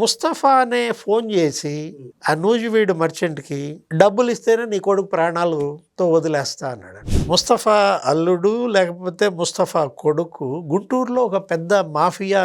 ముస్తఫా అనే ఫోన్ చేసి ఆ నూజివీడు మర్చెంట్కి డబ్బులు ఇస్తేనే నీ కొడుకు ప్రాణాలతో వదిలేస్తా అన్నాడు. ముస్తఫా అల్లుడు లేకపోతే ముస్తఫా కొడుకు గుంటూరులో ఒక పెద్ద మాఫియా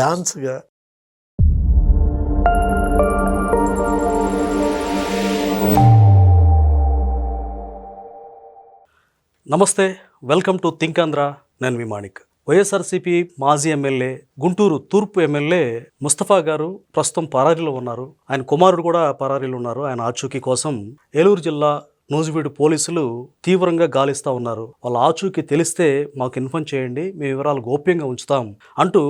డాన్స్గా నమస్తే, వెల్కమ్ టు థింక్ ఆంధ్ర. నేను మీ మాణిక్. వైఎస్ఆర్సీపీ మాజీ ఎమ్మెల్యే, గుంటూరు తూర్పు ఎమ్మెల్యే ముస్తఫా గారు ప్రస్తుతం పరారీలో ఉన్నారు. ఆయన కుమారుడు కూడా పరారీలో ఉన్నారు. ఆయన ఆచూకీ కోసం ఏలూరు జిల్లా నూజివీడు పోలీసులు తీవ్రంగా గాలిస్తూ ఉన్నారు. వాళ్ళ ఆచూకీ తెలిస్తే మాకు ఇన్ఫార్మ్ చేయండి, మీ వివరాలు గోప్యంగా ఉంచుతాం అంటూ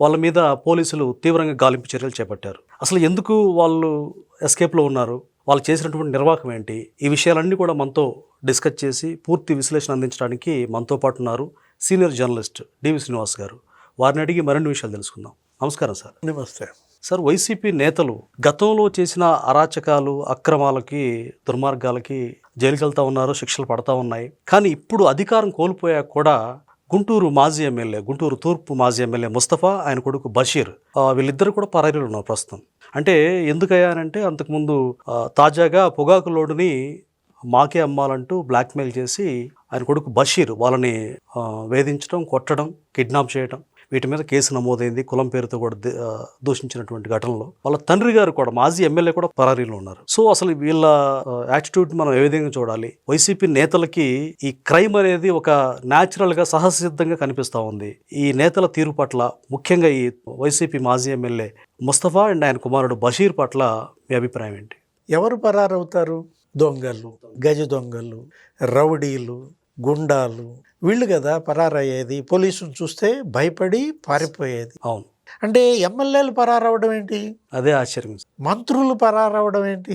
వాళ్ళ మీద పోలీసులు తీవ్రంగా గాలింపు చర్యలు చేపట్టారు. అసలు ఎందుకు వాళ్ళు ఎస్కేప్లో ఉన్నారు, వాళ్ళు చేసినటువంటి నిర్వాహకం ఏంటి, ఈ విషయాలన్నీ కూడా మనతో డిస్కస్ చేసి పూర్తి విశ్లేషణ అందించడానికి మనతో పాటు ఉన్నారు సీనియర్ జర్నలిస్ట్ డివి శ్రీనివాస్ గారు. వారిని అడిగి మరిన్ని విషయాలు తెలుసుకుందాం. నమస్కారం సార్. నమస్తే సార్. వైసీపీ నేతలు గతంలో చేసిన అరాచకాలు, అక్రమాలకి, దుర్మార్గాలకి జైలుకి వెళ్తూ ఉన్నారు, శిక్షలు పడతా ఉన్నాయి. కానీ ఇప్పుడు అధికారం కోల్పోయాక కూడా గుంటూరు మాజీ ఎమ్మెల్యే, గుంటూరు తూర్పు మాజీ ఎమ్మెల్యే ముస్తఫా, ఆయన కొడుకు బషీర్, వీళ్ళిద్దరు కూడా పరారీలో ఉన్నారు ప్రస్తుతం. అంటే ఎందుకయ్యానంటే అంతకుముందు తాజాగా పొగాకు లోడుని మాకే అమ్మాలంటూ బ్లాక్మెయిల్ చేసి ఆయన కొడుకు బషీర్ వాళ్ళని వేధించడం, కొట్టడం, కిడ్నాప్ చేయడం, వీటి మీద కేసు నమోదైంది. కులం పేరుతో కూడా దూషించినటువంటి ఘటనలో వాళ్ళ తండ్రి గారు కూడా, మాజీ ఎమ్మెల్యే కూడా పరారీలో ఉన్నారు. సో అసలు వీళ్ళ యాటిట్యూడ్ మనం ఏ విధంగా చూడాలి? వైసీపీ నేతలకి ఈ క్రైమ్ అనేది ఒక న్యాచురల్గా, సహజసిద్ధంగా కనిపిస్తూ ఉంది. ఈ నేతల తీరు పట్ల, ముఖ్యంగా ఈ వైసీపీ మాజీ ఎమ్మెల్యే ముస్తఫా అండ్ ఆయన కుమారుడు బషీర్ పట్ల మీ అభిప్రాయం ఏంటి? ఎవరు పరారవుతారు? దొంగలు, గజ దొంగలు, రౌడీలు, గుండాలు, వీళ్ళు కదా పరారయ్యేది. పోలీసులు చూస్తే భయపడి పారిపోయేది. అవును. అంటే ఎమ్మెల్యేలు పరారవడం ఏంటి? అదే ఆశ్చర్యం. మంత్రులు పరారవడం ఏంటి?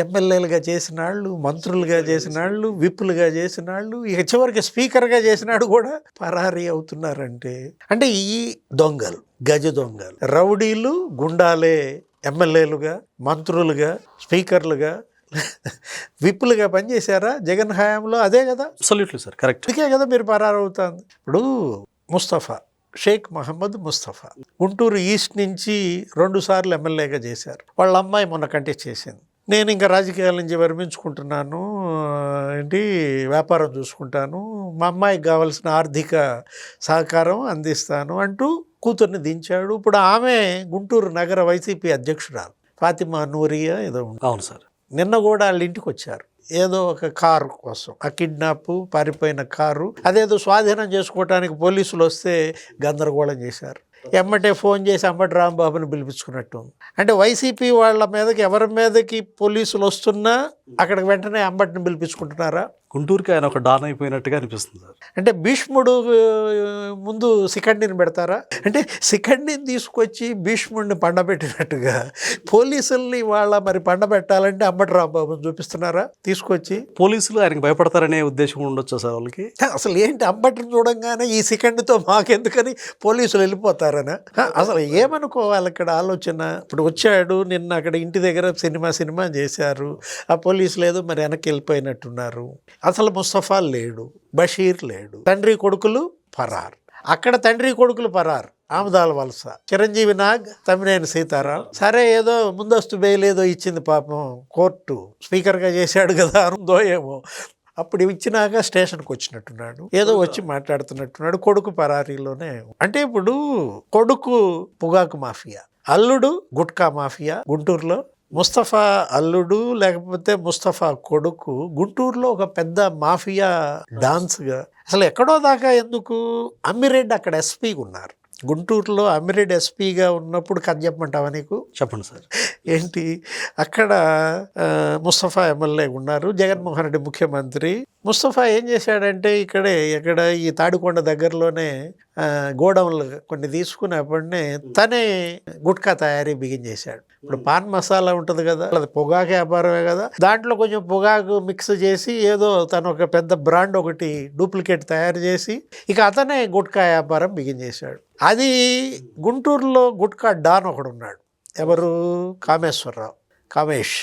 ఎమ్మెల్యేలుగా చేసిన వాళ్ళు, మంత్రులుగా చేసిన వాళ్ళు, విప్పులుగా చేసిన వాళ్ళు, ఇక చివరికి స్పీకర్గా చేసినాడు కూడా పరారీ అవుతున్నారంటే, అంటే ఈ దొంగలు, గజ దొంగలు, రౌడీలు, గుండాలే ఎమ్మెల్యేలుగా, మంత్రులుగా, స్పీకర్లుగా, విప్పులుగా పనిచేశారా జగన్ హయాంలో? అదే కదా. Absolutely sir, correct. అందుకే కదా మీరు పరారవుతుంది. ఇప్పుడు ముస్తఫా, షేక్ మహమ్మద్ ముస్తఫా గుంటూరు ఈస్ట్ నుంచి 2 సార్లు ఎమ్మెల్యేగా చేశారు. వాళ్ళ అమ్మాయి మొన్న కంటెస్ట్ చేసింది. నేను ఇంకా రాజకీయాల నుంచి విరమించుకుంటున్నాను, వ్యాపారం చూసుకుంటాను, మా అమ్మాయికి కావాల్సిన ఆర్థిక సహకారం అందిస్తాను అంటూ కూతుర్ని దించాడు. ఇప్పుడు ఆమె గుంటూరు నగర వైసీపీ అధ్యక్షురాలు, ఫాతిమా నూరియా ఏదో. అవును సార్. నిన్న కూడా వాళ్ళ ఇంటికి వచ్చారు, ఏదో ఒక కారు కోసం. ఆ కిడ్నాప్, పారిపోయిన కారు అదేదో స్వాధీనం చేసుకోవటానికి పోలీసులు వస్తే గందరగోళం చేశారు. ఎమ్మటే ఫోన్ చేసి అంబటి రాంబాబుని పిలిపించుకున్నట్టు. అంటే వైసీపీ వాళ్ళ మీదకి, ఎవరి మీదకి పోలీసులు వస్తున్నా అక్కడికి వెంటనే అంబటిని పిలిపించుకుంటున్నారా? గుంటూరుకి ఆయన ఒక డాన్ అయిపోయినట్టుగా అనిపిస్తుంది సార్. అంటే భీష్ముడు ముందు శిఖండిని పెడతారా? అంటే శిఖండిని తీసుకొచ్చి భీష్ముడిని పండబెట్టినట్టుగా పోలీసుల్ని వాళ్ళ మరి పండబెట్టాలంటే అంబటి రాంబాబుని చూపిస్తున్నారా తీసుకొచ్చి? పోలీసులు ఆయనకు భయపడతారనే ఉద్దేశం ఉండొచ్చా సార్ వాళ్ళకి? అసలు ఏంటి, అంబటిని చూడంగానే ఈ శిఖండితో మాకెందుకని పోలీసులు వెళ్ళిపోతారనా? అసలు ఏమనుకోవాలి ఇక్కడ ఆలోచన? ఇప్పుడు వచ్చాడు నిన్న, అక్కడ ఇంటి దగ్గర సినిమా చేశారు, ఆ పోలీసులు ఏదో మరి వెనక్కి వెళ్ళిపోయినట్టున్నారు. అసలు ముస్తఫా లేడు, బషీర్ లేడు, తండ్రి కొడుకులు పరార్. అక్కడ తండ్రి కొడుకులు పరార్, ఆముదాల వలస. చిరంజీవి నాగ్, తమ్మినేని సీతారాం, సరే ఏదో ముందస్తు బెయిల్ ఏదో ఇచ్చింది పాపం కోర్టు, స్పీకర్గా చేశాడు కదా అనుందో ఏమో. అప్పుడు ఇచ్చినాక స్టేషన్కి వచ్చినట్టున్నాడు, ఏదో వచ్చి మాట్లాడుతున్నట్టున్నాడు. కొడుకు పరారీలోనే. అంటే ఇప్పుడు కొడుకు పొగాకు మాఫియా, అల్లుడు గుట్కా మాఫియా గుంటూరులో. ముస్తఫా అల్లుడు లేకపోతే ముస్తఫా కొడుకు గుంటూరులో ఒక పెద్ద మాఫియా డాన్స్గా. అసలు ఎక్కడో దాకా ఎందుకు? అమ్మిరెడ్డి అక్కడ ఎస్పీగా ఉన్నారు. గుంటూరులో అమ్మిరెడ్డి ఎస్పీగా ఉన్నప్పుడు కథ చెప్పమంటావా నీకు? చెప్పండి సార్. ఏంటి, అక్కడ ముస్తఫా ఎమ్మెల్యే ఉన్నారు, జగన్మోహన్ రెడ్డి ముఖ్యమంత్రి. ముస్తఫా ఏం చేశాడంటే ఇక్కడ ఈ తాడికొండ దగ్గరలోనే గోడౌన్లు కొన్ని తీసుకున్నప్పుడే తనే గుట్కా తయారీ బిగిన్ చేశాడు. ఇప్పుడు పాన్ మసాలా ఉంటుంది కదా, అది పొగాకు వ్యాపారమే కదా, దాంట్లో కొంచెం పొగాకు మిక్స్ చేసి ఏదో తను ఒక పెద్ద బ్రాండ్ ఒకటి డూప్లికేట్ తయారు చేసి ఇక అతనే గుట్కా వ్యాపారం బిగిన్ చేశాడు. అది గుంటూరులో గుట్కా డాన్ ఒకడు ఉన్నాడు. ఎవరు? కామేశ్వరరావు. కామేష్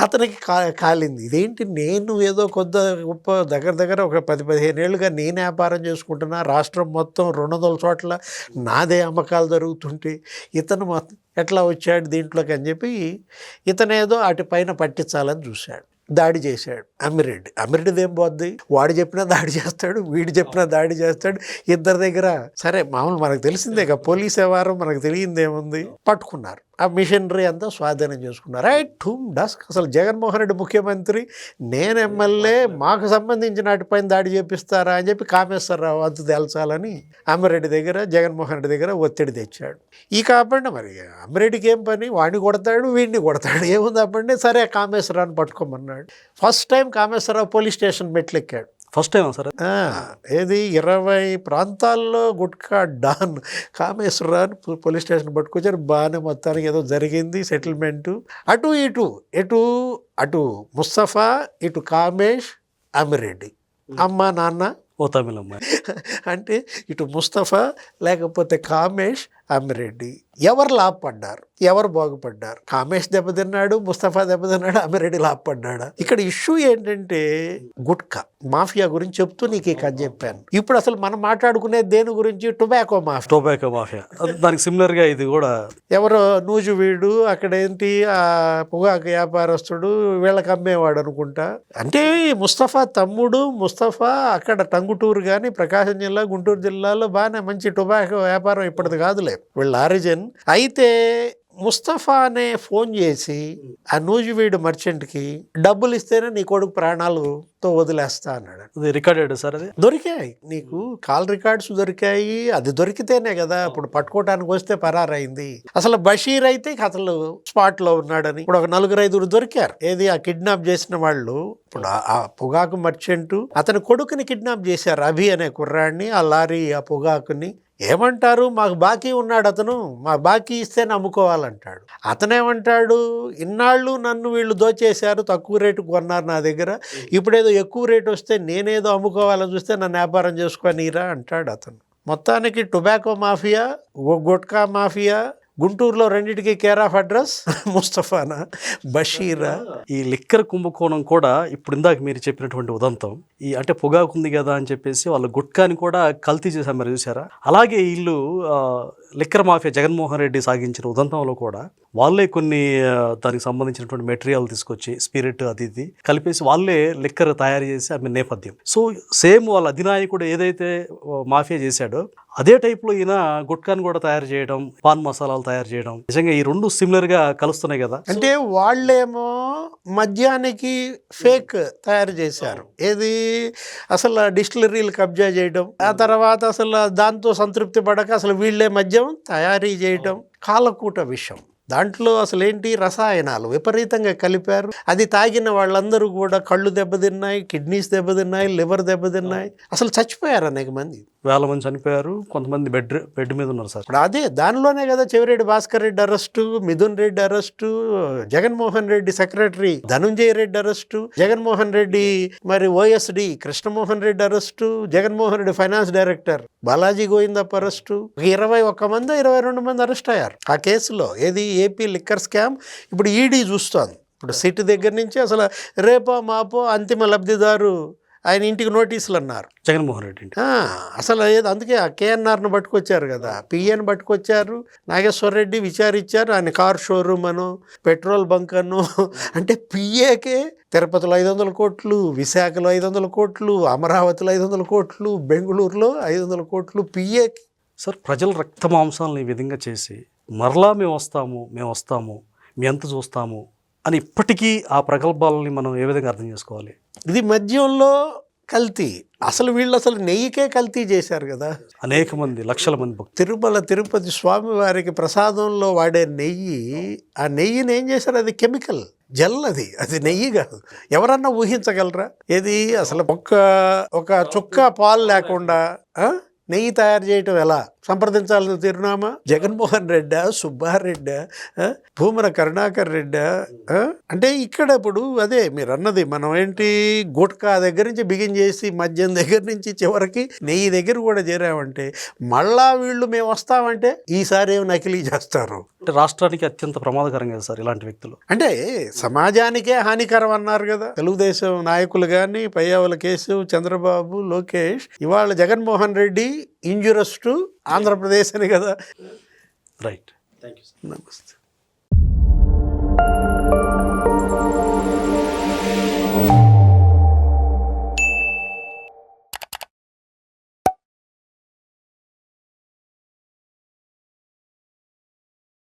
అతనికి కాలింది. ఇదేంటి, నేను ఏదో కొద్ది గొప్ప దగ్గర ఒక 10-15 ఏళ్ళుగా నేను వ్యాపారం చేసుకుంటున్నా, రాష్ట్రం మొత్తం 200 చోట్ల నాదే అమ్మకాలు జరుగుతుంటే ఇతను ఎట్లా వచ్చాడు దీంట్లోకి అని చెప్పి ఇతనేదో అటు పైన పట్టించాలని చూశాడు. దాడి చేశాడు. అమ్మిరెడ్డిది ఏం పోద్ది, వాడు చెప్పినా దాడి చేస్తాడు, వీడు చెప్పినా దాడి చేస్తాడు. ఇద్దరి దగ్గర సరే మామూలు మనకు తెలిసిందే కదా, పోలీస్ వ్యవహారం మనకు తెలియందేముంది. పట్టుకున్నారు, ఆ మిషనరీ అంతా స్వాధీనం చేసుకున్నారు. రైట్ ఠూమ్ డస్క్. అసలు జగన్మోహన్ రెడ్డి ముఖ్యమంత్రి, నేను ఎమ్మెల్యే, మాకు సంబంధించిన వాటిపైన దాడి చేపిస్తారా అని చెప్పి కామేశ్వరరావు అంతు తేల్చాలని అమ్మిరెడ్డి దగ్గర, జగన్మోహన్ రెడ్డి దగ్గర ఒత్తిడి తెచ్చాడు. ఈ కాబట్టి మరి అమ్మిరెడ్డికి ఏం పని, వాడిని కొడతాడు, వీడిని కొడతాడు, ఏముంది అప్పండి. సరే కామేశ్వరరావుని పట్టుకోమన్నాడు. First time Kameswararao police station మెట్లెక్కాడు. ఫస్ట్ టైం సార్ ఏది 20 ప్రాంతాల్లో gutka don Kameswararao police station పట్టుకొచ్చారు. బాగానే మొత్తానికి ఏదో జరిగింది సెటిల్మెంటు. అటు ముస్తఫా, ఇటు కామేష్, అమ్మిరెడ్డి, అమ్మ నాన్న ఓ తమిళ అమ్మాయి అంటే ఇటు ముస్తఫా లేకపోతే కామేష్, అమ్మిరెడ్డి ఎవరు లాభపడ్డారు, ఎవరు బాగుపడ్డారు? కామేష్ దెబ్బతిన్నాడు, ముస్తఫా దెబ్బతిన్నాడు, అమ్మిరెడ్డి లాభపడ్డాడా? ఇక్కడ ఇష్యూ ఏంటంటే గుట్కా మాఫియా గురించి చెప్తూ నీకు ఈ కథ చెప్పాను. ఇప్పుడు అసలు మనం మాట్లాడుకునే దేని గురించి? Tobacco mafia. దానికి సిమిలర్ గా ఇది కూడా ఎవరో నూజువీడు అక్కడ ఏంటి ఆ పొగాకు వ్యాపారస్తుడు వీళ్ళకి అమ్మేవాడు అనుకుంటా. అంటే ముస్తఫా తమ్ముడు ముస్తఫా అక్కడ టంగుటూరు కానీ ప్రకాశం జిల్లా, గుంటూరు జిల్లాలో బాగానే మంచి టొబాకో వ్యాపారం ఇప్పటిది కాదులే వీళ్ళ ఆరిజిన్. అయితే ముస్తఫానే ఫోన్ చేసి ఆ నూజివీడు మర్చెంట్కి డబ్బులు ఇస్తేనే నీ కొడుకు ప్రాణాలతో వదిలేస్తా అన్నాడు. అది రికార్డెడ్ సార్, అది దొరికాయి, నీకు కాల్ రికార్డ్స్ దొరికాయి. అది దొరికితేనే కదా ఇప్పుడు పట్టుకోవటానికి వస్తే పరారైంది. అసలు బషీర్ అయితే అసలు స్పాట్ లో ఉన్నాడని ఇప్పుడు ఒక 4-5 దొరికారు. ఏది ఆ కిడ్నాప్ చేసిన వాళ్ళు. ఇప్పుడు ఆ పొగాకు మర్చెంట్ అతని కొడుకుని కిడ్నాప్ చేశారు, అభి అనే కుర్రాడిని. ఆ లారీ ఆ పొగాకుని ఏమంటారు, మాకు బాకీ ఉన్నాడు అతను, మా బాకీ ఇస్తే అమ్ముకోవాలంటాడు. అతనేమంటాడు, ఇన్నాళ్ళు నన్ను వీళ్ళు దోచేశారు, తక్కువ రేటుకు కొన్నారు నా దగ్గర, ఇప్పుడేదో ఎక్కువ రేటు వస్తే నేనేదో అమ్ముకోవాలని చూస్తే నన్ను వ్యాపారం చేసుకోనీరా అంటాడు అతను. మొత్తానికి టొబాకో మాఫియా, గుట్కా మాఫియా గుంటూరులో రెండింటికి కేర్ ఆఫ్ అడ్రస్ ముస్తఫానా, బషీరా. ఈ లిక్కర్ కుంభకోణం కూడా ఇప్పుడు ఇందాక మీరు చెప్పినటువంటి ఉదంతం, ఈ అంటే పొగాకు ఉంది కదా అని చెప్పేసి వాళ్ళు గుట్కాని కూడా కల్తీ చేశారు, మరి చూసారా? అలాగే వీళ్ళు లిక్కర్ మాఫియా జగన్మోహన్ రెడ్డి సాగించిన ఉదంతంలో కూడా వాళ్ళే కొన్ని దానికి సంబంధించినటువంటి మెటీరియల్ తీసుకొచ్చి స్పిరిట్ అది ఇది కలిపేసి వాళ్ళే లిక్కర్ తయారు చేసి ఆమె నేపథ్యం. సో సేమ్ వాళ్ళ అధినాయకుడు ఏదైతే మాఫియా చేశాడో అదే టైప్లో ఈయన గుట్కాని కూడా తయారు చేయడం, పాన్ మసాలాలు తయారు చేయడం, నిజంగా ఈ రెండు సిమిలర్ గా కలుస్తున్నాయి కదా. అంటే వాళ్ళేమో మద్యానికి ఫేక్ తయారు చేశారు, ఏది అసలు డిస్టిలరీలు కబ్జా చేయడం, ఆ తర్వాత అసలు దాంతో సంతృప్తి పడక అసలు వీళ్ళే మద్యం తయారీ చేయడం, కాలకూట విషం. దాంట్లో అసలు ఏంటి, రసాయనాలు విపరీతంగా కలిపారు. అది తాగిన వాళ్ళందరూ కూడా కళ్ళు దెబ్బతిన్నాయి, కిడ్నీస్ దెబ్బతిన్నాయి, లివర్ దెబ్బతిన్నాయి, అసలు చచ్చిపోయారు అనేక మంది. వేల మంది చనిపోయారు, కొంతమంది బెడ్ మీద ఉన్నారు సార్. ఇప్పుడు అదే దానిలోనే కదా Chevireddy Bhaskar Reddy arrest, Mithun Reddy arrest, Jaganmohan Reddy secretary Dhanunjaya Reddy arrest, Jaganmohan Reddy మరి OSD Krishnamohan Reddy arrest, Jaganmohan Reddy finance director Balaji Govindappa arrest. 21 మంది 22 మంది అరెస్ట్ అయ్యారు ఆ కేసులో. ఏది ఏపీ లిక్కర్ స్కామ్. ఇప్పుడు ఈడీ చూస్తోంది. ఇప్పుడు సిటీ దగ్గర నుంచి అసలు రేపో మాపో అంతిమ లబ్ధిదారు ఆయన ఇంటికి నోటీసులు అన్నారు జగన్మోహన్ రెడ్డి. అసలు ఏదో అందుకే ఆ కేఎన్ఆర్ను పట్టుకొచ్చారు కదా, పిఏని పట్టుకొచ్చారు, నాగేశ్వర రెడ్డి విచారించారు, ఆయన కార్ షోరూమ్ అను, పెట్రోల్ బంక్ అను. అంటే పిఏకే తిరుపతిలో 500 కోట్లు, విశాఖలో 500 కోట్లు, అమరావతిలో 500 కోట్లు, బెంగళూరులో 500 కోట్లు పిఏకి. సార్ ప్రజల రక్త మాంసాలను ఈ విధంగా చేసి మరలా మేము వస్తాము మీ ఎంత చూస్తాము అని ఇప్పటికీ ఆ ప్రగల్భాలని మనం ఏ విధంగా అర్థం చేసుకోవాలి? ఇది మద్యంలో కల్తీ. అసలు వీళ్ళు అసలు నెయ్యికే కల్తీ చేశారు కదా. అనేక మంది, లక్షల మంది భక్తులు తిరుపతి స్వామి వారికి ప్రసాదంలో వాడే నెయ్యి, ఆ నెయ్యిని ఏం చేశారు, అది కెమికల్ జెల్, అది నెయ్యి కాదు. ఎవరన్నా ఊహించగలరా? ఏది అసలు ఒక చుక్క పాలు లేకుండా నెయ్యి తయారు చేయటం ఎలా? సంప్రదించాల్సిన చిరునామా జగన్మోహన్ రెడ్డా, సుబ్బారెడ్డా, భూమన కరుణాకర్ రెడ్డా? అంటే ఇక్కడ ఇప్పుడు అదే మీరు అన్నది, మనం ఏంటి గుట్కా దగ్గర నుంచి బిగిన్ చేసి మద్యం దగ్గర నుంచి చివరికి నెయ్యి దగ్గర కూడా చేరామంటే మళ్ళా వీళ్ళు మేము వస్తామంటే ఈసారి ఏమి నకిలీ చేస్తారు. అంటే రాష్ట్రానికి అత్యంత ప్రమాదకరం కదా సార్ ఇలాంటి వ్యక్తులు. అంటే సమాజానికే హానికరం అన్నారు కదా తెలుగుదేశం నాయకులు కానీ, పయ్యావుల కేశవ్, చంద్రబాబు, లోకేష్. ఇవాళ జగన్మోహన్ రెడ్డి ఇంజురస్ టు ఆంధ్రప్రదేశ్ అని కదా. Right, thank you. నమస్తే.